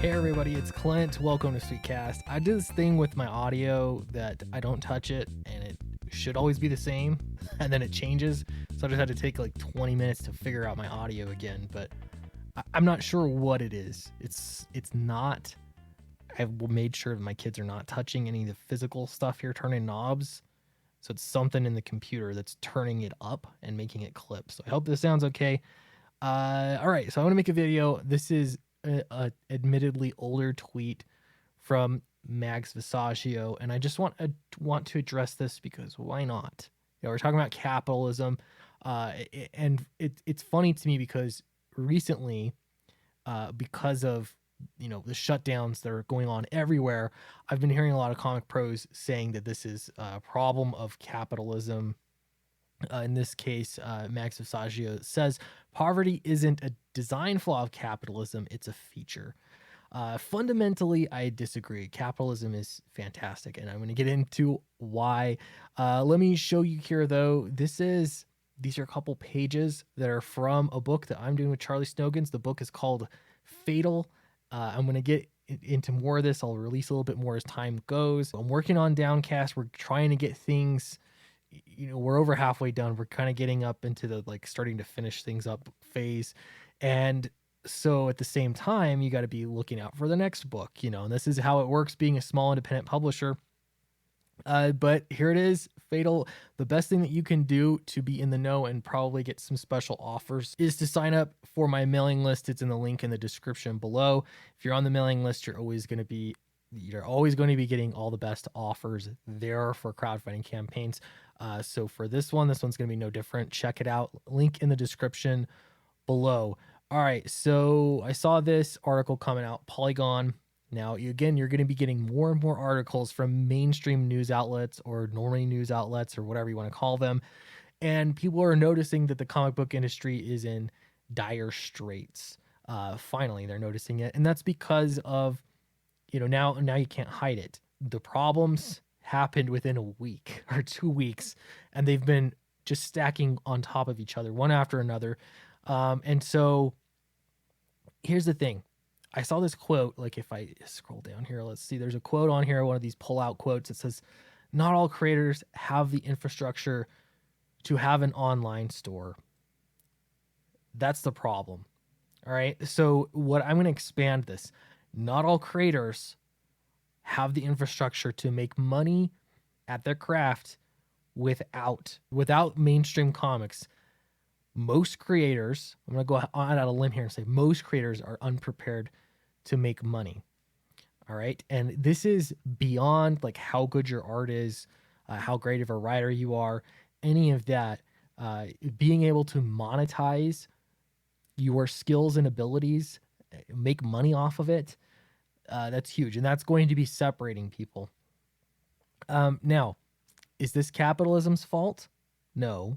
Hey everybody, it's Clint. Welcome to Sweetcast. I do this thing with my audio that I don't touch it and it should always be the same and then it changes. So I just had to take like 20 minutes to figure out my audio again, but I'm not sure what it is. It's not. I've made sure that my kids are not touching any of the physical stuff here, turning knobs. So it's something in the computer that's turning it up and making it clip. So I hope this sounds okay. All right, so I want to make a video. This is a admittedly older tweet from Max Visaggio, and I just want to address this because why not? We're talking about capitalism, and it's funny to me because recently, because of the shutdowns that are going on everywhere, I've been hearing a lot of comic pros saying that this is a problem of capitalism. In this case, Max Visaggio says poverty isn't a design flaw of capitalism, it's a feature. Fundamentally, I disagree. Capitalism is fantastic, and I'm going to get into why. Let me show you here, though. These are a couple pages that are from a book that I'm doing with Charlie Snogans. The book is called Fatal. I'm going to get into more of this. I'll release a little bit more as time goes. I'm working on Downcast. We're trying to get things, we're over halfway done. We're kind of getting up into the starting to finish things up phase. And so at the same time, you got to be looking out for the next book, and this is how it works being a small independent publisher. But here it is, Fatal. The best thing that you can do to be in the know and probably get some special offers is to sign up for my mailing list. It's in the link in the description below. If you're on the mailing list, you're always going to be getting all the best offers there for crowdfunding campaigns. So for this one's going to be no different. Check it out. Link in the description below. All right. So I saw this article coming out, Polygon. Now, again, you're going to be getting more and more articles from mainstream news outlets or normally news outlets or whatever you want to call them. And people are noticing that the comic book industry is in dire straits. Finally, they're noticing it. And that's because of, now you can't hide it. The problems happened within a week or 2 weeks, and they've been just stacking on top of each other, one after another. And so here's the thing. I saw this quote, if I scroll down here, let's see, there's a quote on here, one of these pull-out quotes. It says, not all creators have the infrastructure to have an online store. That's the problem. All right. So what I'm going to expand this. Not all creators have the infrastructure to make money at their craft without mainstream comics. Most creators, I'm going to go on out a limb here and say most creators are unprepared to make money. All right. And this is beyond how good your art is, how great of a writer you are, any of that. Being able to monetize your skills and abilities, make money off of it, that's huge. And that's going to be separating people. Now, is this capitalism's fault? No.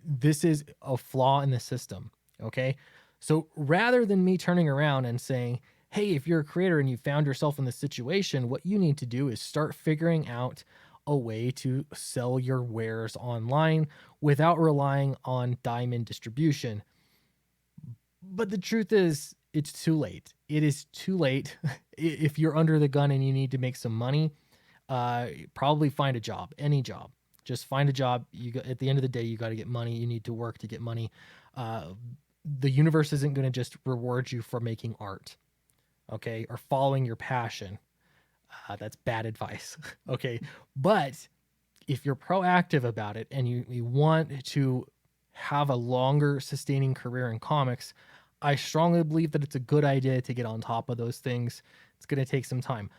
This is a flaw in the system. Okay. So rather than me turning around and saying, hey, if you're a creator and you found yourself in this situation, what you need to do is start figuring out a way to sell your wares online without relying on diamond distribution. But the truth is, it's too late. It is too late. If you're under the gun and you need to make some money, probably find a job, any job. Just find a job. At the end of the day, you got to get money. You need to work to get money. The universe isn't going to just reward you for making art, okay, or following your passion. That's bad advice, okay? But if you're proactive about it and you want to have a longer sustaining career in comics, I strongly believe that it's a good idea to get on top of those things. It's going to take some time.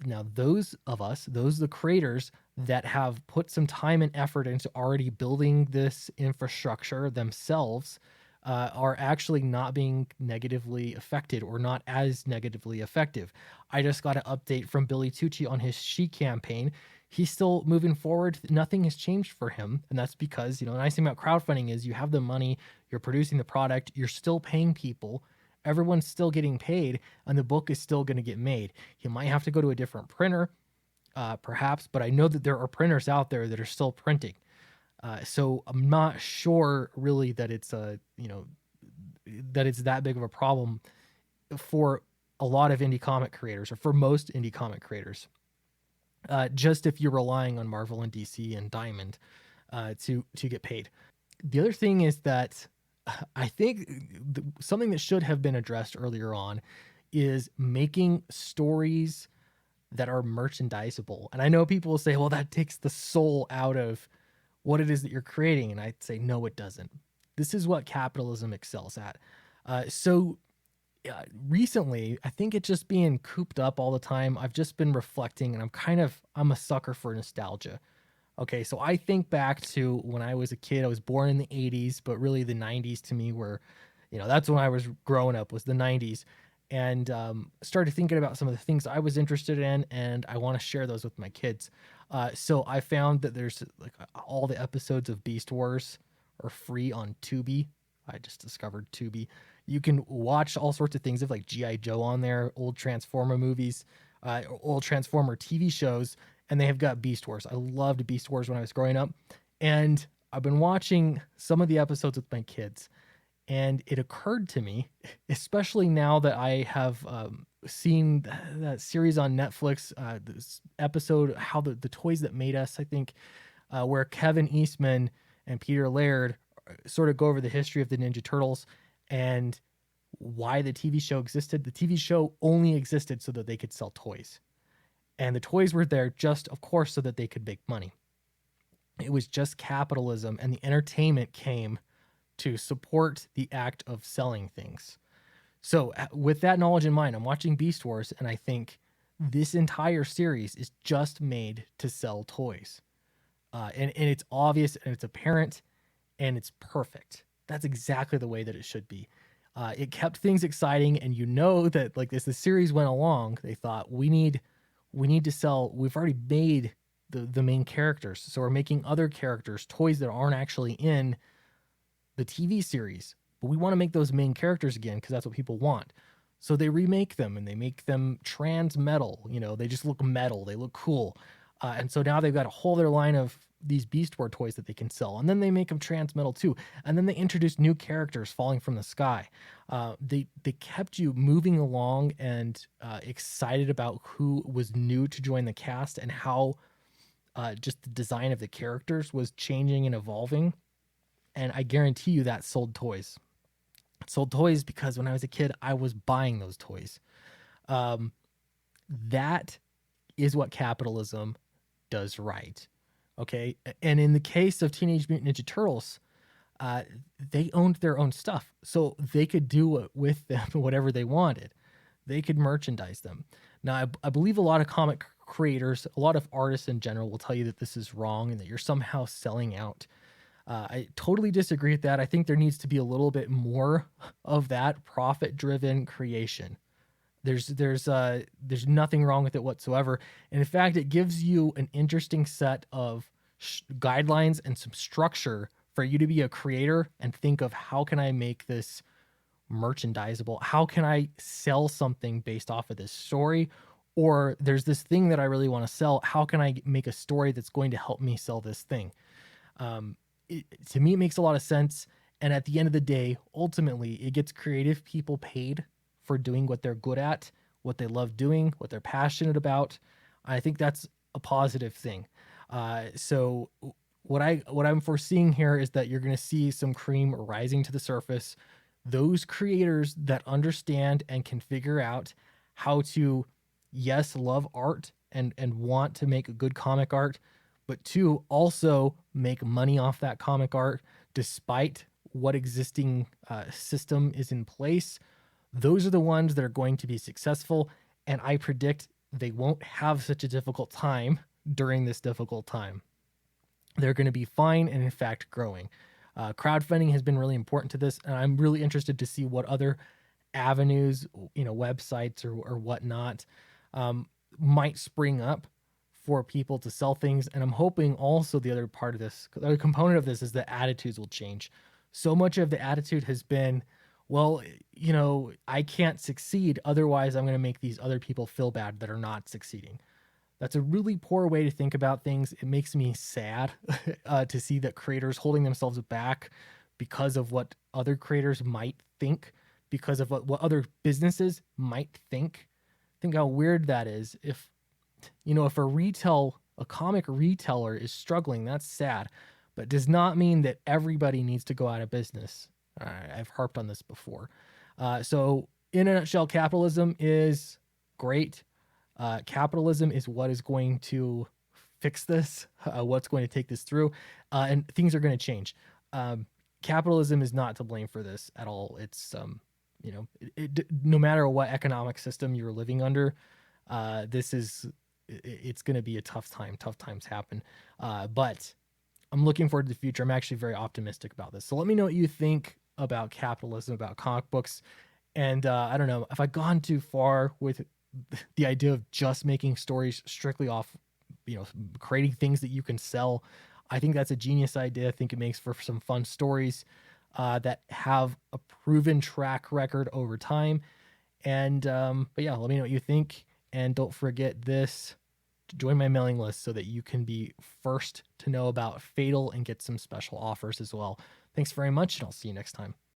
Now, those the creators that have put some time and effort into already building this infrastructure themselves are actually not being negatively affected or not as negatively effective. I just got an update from Billy Tucci on his She campaign. He's still moving forward. Nothing has changed for him. And that's because, the nice thing about crowdfunding is you have the money, you're producing the product, you're still paying people. Everyone's still getting paid, and the book is still going to get made. You might have to go to a different printer, perhaps, but I know that there are printers out there that are still printing. So I'm not sure really that it's that it's that big of a problem for a lot of indie comic creators, or for most indie comic creators, just if you're relying on Marvel and DC and Diamond to get paid. The other thing is that I think something that should have been addressed earlier on is making stories that are merchandisable. And I know people will say, well, that takes the soul out of what it is that you're creating. And I'd say, no, it doesn't. This is what capitalism excels at. Recently, I think it's just being cooped up all the time. I've just been reflecting, and I'm a sucker for nostalgia. Okay, so I think back to when I was a kid. I was born in the 80s, but really the 90s to me were, that's when I was growing up, was the 90s. And started thinking about some of the things I was interested in, and I want to share those with my kids. So I found that there's like all the episodes of Beast Wars are free on Tubi. I just discovered Tubi. You can watch all sorts of things of like G.I. Joe on there, old Transformer movies, old Transformer TV shows, and they have got Beast Wars. I loved Beast Wars when I was growing up, and I've been watching some of the episodes with my kids, and it occurred to me, especially now that I have seen that series on Netflix, this episode, How the Toys That Made Us, I think, where Kevin Eastman and Peter Laird sort of go over the history of the Ninja Turtles and why the TV show existed. The TV show only existed so that they could sell toys. And the toys were there just, of course, so that they could make money. It was just capitalism, and the entertainment came to support the act of selling things. So with that knowledge in mind, I'm watching Beast Wars, and I think this entire series is just made to sell toys. And it's obvious, and it's apparent, and it's perfect. That's exactly the way that it should be. It kept things exciting, and that like as the series went along, they thought we need to sell. We've already made the main characters, so we're making other characters, toys that aren't actually in the TV series, but we want to make those main characters again because that's what people want. So they remake them, and they make them trans metal. They just look metal. They look cool. And so now they've got a whole other line of these Beast Wars toys that they can sell. And then they make them trans metal too. And then they introduce new characters falling from the sky. They kept you moving along and excited about who was new to join the cast, and how just the design of the characters was changing and evolving. And I guarantee you that sold toys. It sold toys because when I was a kid, I was buying those toys. That is what capitalism does right. Okay. And in the case of Teenage Mutant Ninja Turtles, they owned their own stuff, so they could do with them whatever they wanted. They could merchandise them. Now, I believe a lot of comic creators, a lot of artists in general, will tell you that this is wrong and that you're somehow selling out. I totally disagree with that. I think there needs to be a little bit more of that profit-driven creation. There's nothing wrong with it whatsoever. And in fact, it gives you an interesting set of guidelines and some structure for you to be a creator and think of, how can I make this merchandisable? How can I sell something based off of this story? Or there's this thing that I really want to sell. How can I make a story that's going to help me sell this thing? To me, it makes a lot of sense. And at the end of the day, ultimately, it gets creative people paid for doing what they're good at, what they love doing, what they're passionate about. I think that's a positive thing. So what I'm foreseeing here is that you're going to see some cream rising to the surface. Those creators that understand and can figure out how to, yes, love art and want to make a good comic art, but two, also make money off that comic art despite what existing system is in place. Those are the ones that are going to be successful, and I predict they won't have such a difficult time during this difficult time. They're going to be fine and, in fact, growing. Crowdfunding has been really important to this, and I'm really interested to see what other avenues, websites or whatnot, might spring up for people to sell things. And I'm hoping also the other part of this, the other component of this, is that attitudes will change. So much of the attitude has been, well, I can't succeed, otherwise I'm going to make these other people feel bad that are not succeeding. That's a really poor way to think about things. It makes me sad to see that creators holding themselves back because of what other creators might think, because of what other businesses might think. Think how weird that is. If if a comic retailer is struggling, that's sad, but does not mean that everybody needs to go out of business. I've harped on this before. So in a nutshell, capitalism is great. Capitalism is what is going to fix this, what's going to take this through, and things are going to change. Capitalism is not to blame for this at all. It's no matter what economic system you're living under, it's going to be a tough time. Tough times happen, but I'm looking forward to the future. I'm actually very optimistic about this. So let me know what you think about capitalism, about comic books, and I don't know if I've gone too far with the idea of just making stories strictly off, creating things that you can sell. I think that's a genius idea. I think it makes for some fun stories that have a proven track record over time. And but yeah, let me know what you think. And don't forget this, to join my mailing list so that you can be first to know about Fatal and get some special offers as well. Thanks very much, and I'll see you next time.